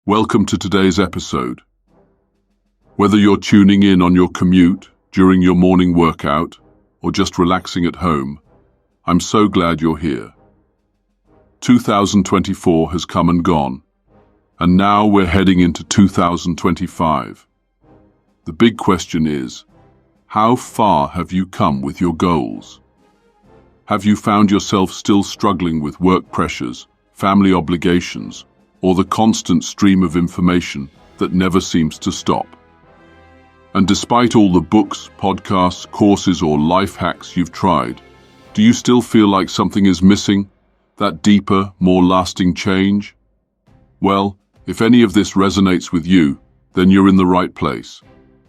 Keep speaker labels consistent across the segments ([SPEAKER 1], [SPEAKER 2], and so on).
[SPEAKER 1] Welcome to today's episode. Whether you're tuning in on your commute, during your morning workout, or just relaxing at home, I'm so glad you're here. 2024 has come and gone, and now we're heading into 2025. The big question is, how far have you come with your goals? Have you found yourself still struggling with work pressures, family obligations, or the constant stream of information that never seems to stop? And despite all the books, podcasts, courses, or life hacks you've tried, do you still feel like something is missing? That deeper, more lasting change? Well, if any of this resonates with you, then you're in the right place.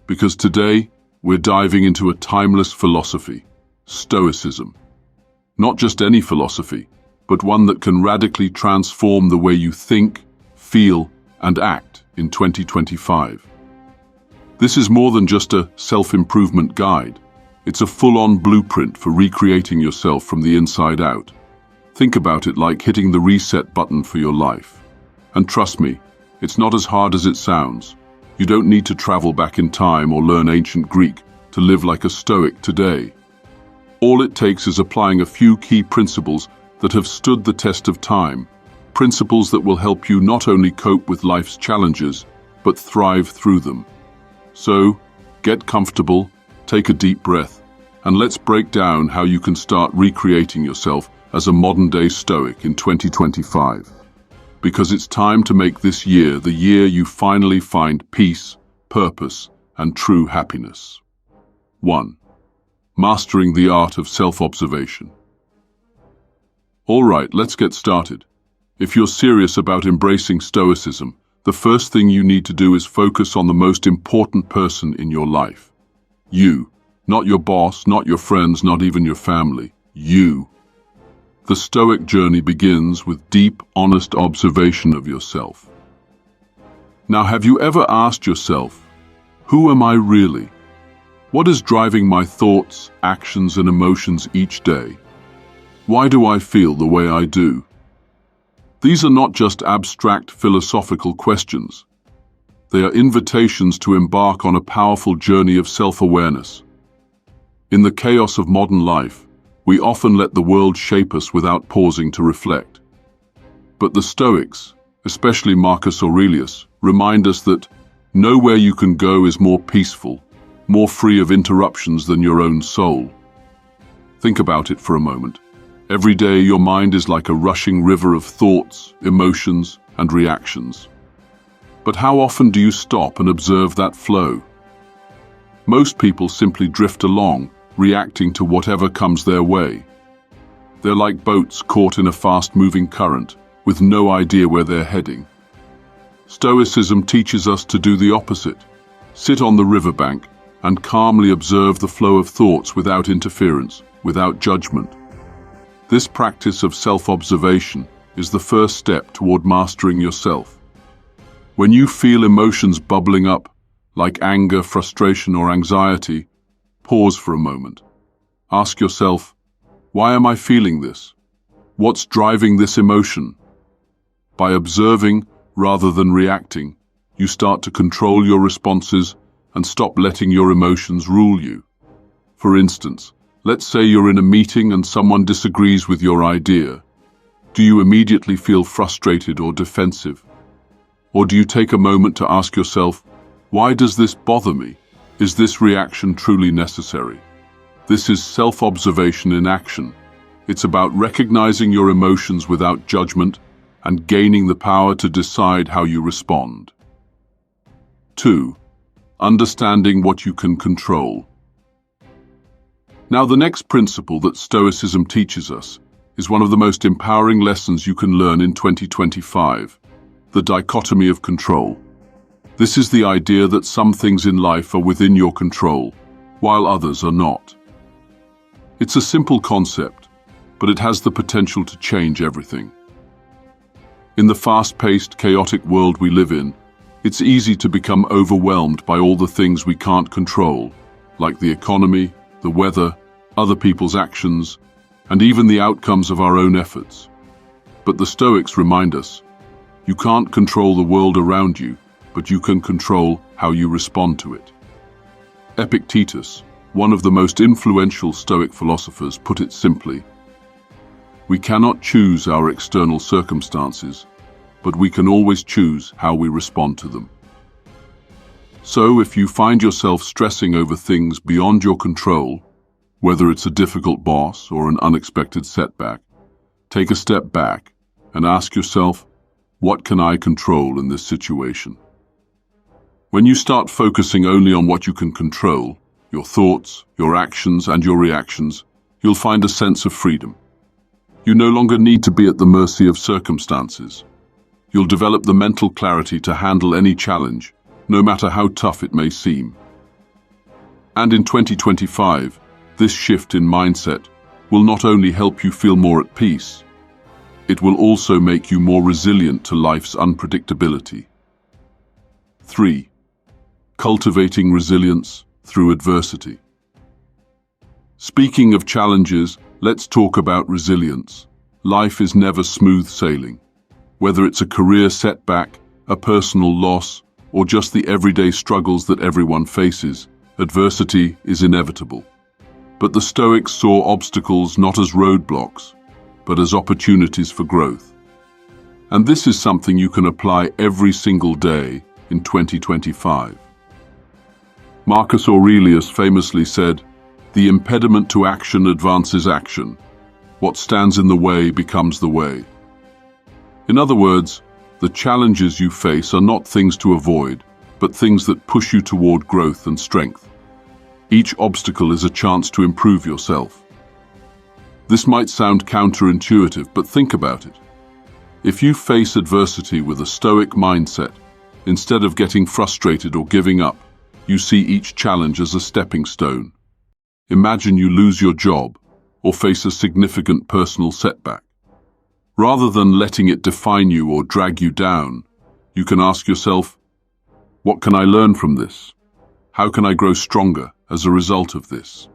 [SPEAKER 1] Because today, we're diving into a timeless philosophy, Stoicism. Not just any philosophy, but one that can radically transform the way you think, feel, and act in 2025. This is more than just a self-improvement guide. It's a full-on blueprint for recreating yourself from the inside out. Think about it like hitting the reset button for your life. And trust me, it's not as hard as it sounds. You don't need to travel back in time or learn ancient Greek to live like a Stoic today. All it takes is applying a few key principles that have stood the test of time, principles that will help you not only cope with life's challenges, but thrive through them. So, get comfortable, take a deep breath, and let's break down how you can start recreating yourself as a modern-day Stoic in 2025. Because it's time to make this year the year you finally find peace, purpose, and true happiness. 1. Mastering the art of self-observation. All right, let's get started. If you're serious about embracing Stoicism, the first thing you need to do is focus on the most important person in your life. You. Not your boss, not your friends, not even your family. You. The Stoic journey begins with deep, honest observation of yourself. Now, have you ever asked yourself, who am I really? What is driving my thoughts, actions, and emotions each day? Why do I feel the way I do? These are not just abstract philosophical questions. They are invitations to embark on a powerful journey of self-awareness. In the chaos of modern life, we often let the world shape us without pausing to reflect. But the Stoics, especially Marcus Aurelius, remind us that nowhere you can go is more peaceful, more free of interruptions than your own soul. Think about it for a moment. Every day your mind is like a rushing river of thoughts, emotions, and reactions. But how often do you stop and observe that flow? Most people simply drift along, reacting to whatever comes their way. They're like boats caught in a fast-moving current, with no idea where they're heading. Stoicism teaches us to do the opposite. Sit on the riverbank and calmly observe the flow of thoughts without interference, without judgment. This practice of self-observation is the first step toward mastering yourself. When you feel emotions bubbling up, like anger, frustration, or anxiety, pause for a moment. Ask yourself, why am I feeling this? What's driving this emotion? By observing rather than reacting, you start to control your responses and stop letting your emotions rule you. For instance, let's say you're in a meeting and someone disagrees with your idea. Do you immediately feel frustrated or defensive? Or do you take a moment to ask yourself, why does this bother me? Is this reaction truly necessary? This is self-observation in action. It's about recognizing your emotions without judgment and gaining the power to decide how you respond. 2. Understanding what you can control. Now, the next principle that Stoicism teaches us is one of the most empowering lessons you can learn in 2025, the dichotomy of control. This is the idea that some things in life are within your control, while others are not. It's a simple concept, but it has the potential to change everything. In the fast-paced, chaotic world we live in, it's easy to become overwhelmed by all the things we can't control, like the economy, the weather, other people's actions, and even the outcomes of our own efforts. But the Stoics remind us, You can't control the world around you, but you can control how you respond to it. Epictetus, one of the most influential Stoic philosophers, put it simply: we cannot choose our external circumstances, but we can always choose how we respond to them. So if you find yourself stressing over things beyond your control, whether it's a difficult boss or an unexpected setback, take a step back and ask yourself, what can I control in this situation? When you start focusing only on what you can control, your thoughts, your actions, and your reactions, you'll find a sense of freedom. You no longer need to be at the mercy of circumstances. You'll develop the mental clarity to handle any challenge, no matter how tough it may seem. And in 2025, this shift in mindset will not only help you feel more at peace, it will also make you more resilient to life's unpredictability. 3. Cultivating resilience through adversity. Speaking of challenges, let's talk about resilience. Life is never smooth sailing. Whether it's a career setback, a personal loss, or just the everyday struggles that everyone faces, adversity is inevitable. But the Stoics saw obstacles not as roadblocks, but as opportunities for growth. And this is something you can apply every single day in 2025. Marcus Aurelius famously said, "The impediment to action advances action. What stands in the way becomes the way." In other words, the challenges you face are not things to avoid, but things that push you toward growth and strength. Each obstacle is a chance to improve yourself. This might sound counterintuitive, but think about it. If you face adversity with a Stoic mindset, instead of getting frustrated or giving up, you see each challenge as a stepping stone. Imagine you lose your job or face a significant personal setback. Rather than letting it define you or drag you down, you can ask yourself, what can I learn from this? How can I grow stronger as a result of this?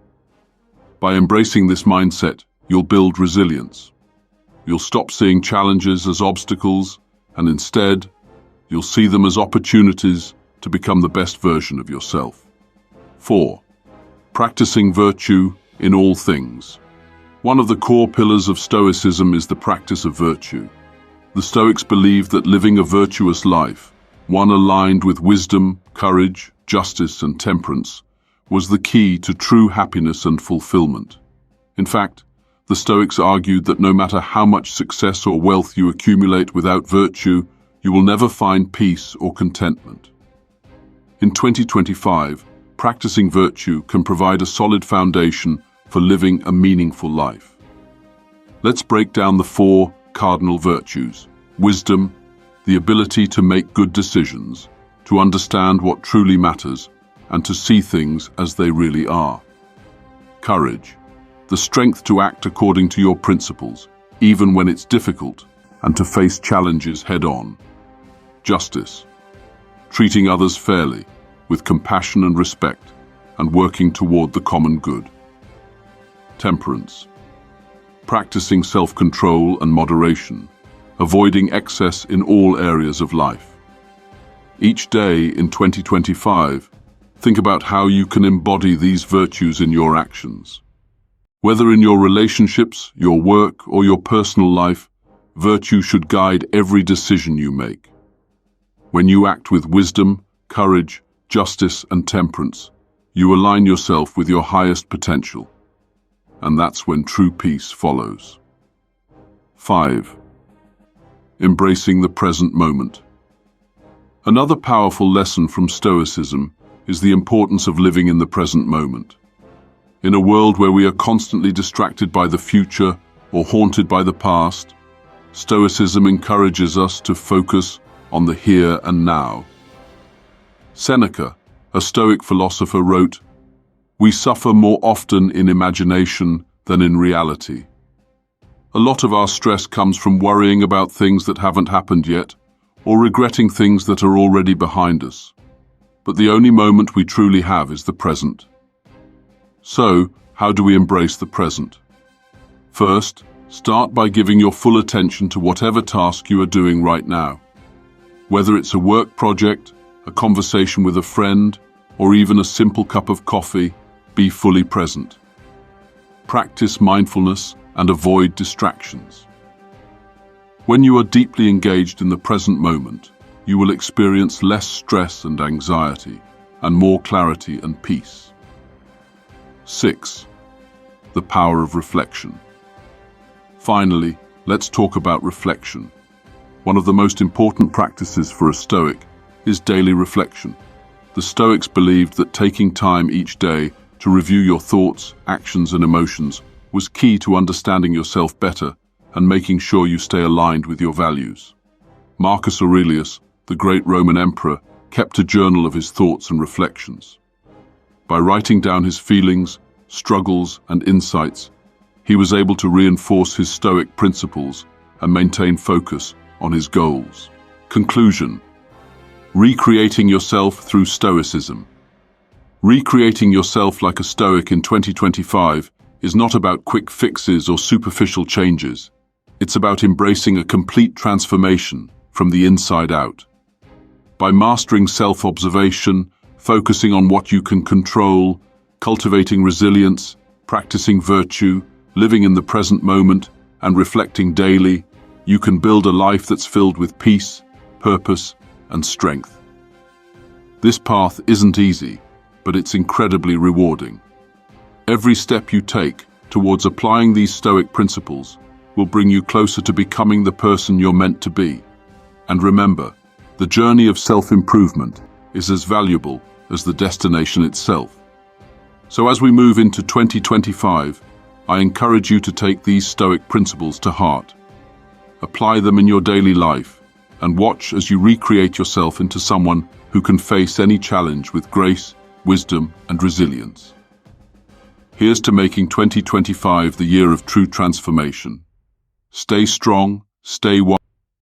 [SPEAKER 1] By embracing this mindset, you'll build resilience. You'll stop seeing challenges as obstacles, and instead, you'll see them as opportunities to become the best version of yourself. 4. Practicing virtue in all things. One of the core pillars of Stoicism is the practice of virtue. The Stoics believed that living a virtuous life, one aligned with wisdom, courage, justice, and temperance, was the key to true happiness and fulfillment. In fact, the Stoics argued that no matter how much success or wealth you accumulate without virtue, you will never find peace or contentment. In 2025, practicing virtue can provide a solid foundation for living a meaningful life. Let's break down the 4 cardinal virtues: wisdom, the ability to make good decisions, to understand what truly matters, and to see things as they really are. Courage, the strength to act according to your principles, even when it's difficult, and to face challenges head-on. Justice, treating others fairly, with compassion and respect, and working toward the common good. Temperance, practicing self-control and moderation, avoiding excess in all areas of life. Each day in 2025, think about how you can embody these virtues in your actions. Whether in your relationships, your work, or your personal life, virtue should guide every decision you make. When you act with wisdom, courage, justice, and temperance, you align yourself with your highest potential. And that's when true peace follows. 5. Embracing the present moment. Another powerful lesson from Stoicism is the importance of living in the present moment. In a world where we are constantly distracted by the future or haunted by the past, Stoicism encourages us to focus on the here and now. Seneca, a Stoic philosopher, wrote, "We suffer more often in imagination than in reality." A lot of our stress comes from worrying about things that haven't happened yet, or regretting things that are already behind us. But the only moment we truly have is the present. So, how do we embrace the present? First, start by giving your full attention to whatever task you are doing right now. Whether it's a work project, a conversation with a friend, or even a simple cup of coffee, be fully present. Practice mindfulness and avoid distractions. When you are deeply engaged in the present moment, you will experience less stress and anxiety, and more clarity and peace. 6. The power of reflection. Finally, let's talk about reflection. One of the most important practices for a Stoic is daily reflection. The Stoics believed that taking time each day to review your thoughts, actions, and emotions was key to understanding yourself better and making sure you stay aligned with your values. Marcus Aurelius, the great Roman emperor, kept a journal of his thoughts and reflections. By writing down his feelings, struggles, and insights, he was able to reinforce his Stoic principles and maintain focus on his goals. Conclusion: recreating yourself through Stoicism. Recreating yourself like a Stoic in 2025 is not about quick fixes or superficial changes. It's about embracing a complete transformation from the inside out. By mastering self-observation, focusing on what you can control, cultivating resilience, practicing virtue, living in the present moment, and reflecting daily, you can build a life that's filled with peace, purpose, and strength. This path isn't easy, but it's incredibly rewarding. Every step you take towards applying these Stoic principles will bring you closer to becoming the person you're meant to be. And remember, the journey of self-improvement is as valuable as the destination itself. So as we move into 2025, I encourage you to take these Stoic principles to heart. Apply them in your daily life, and watch as you recreate yourself into someone who can face any challenge with grace, wisdom, and resilience. Here's to making 2025 the year of true transformation. Stay strong, stay wise.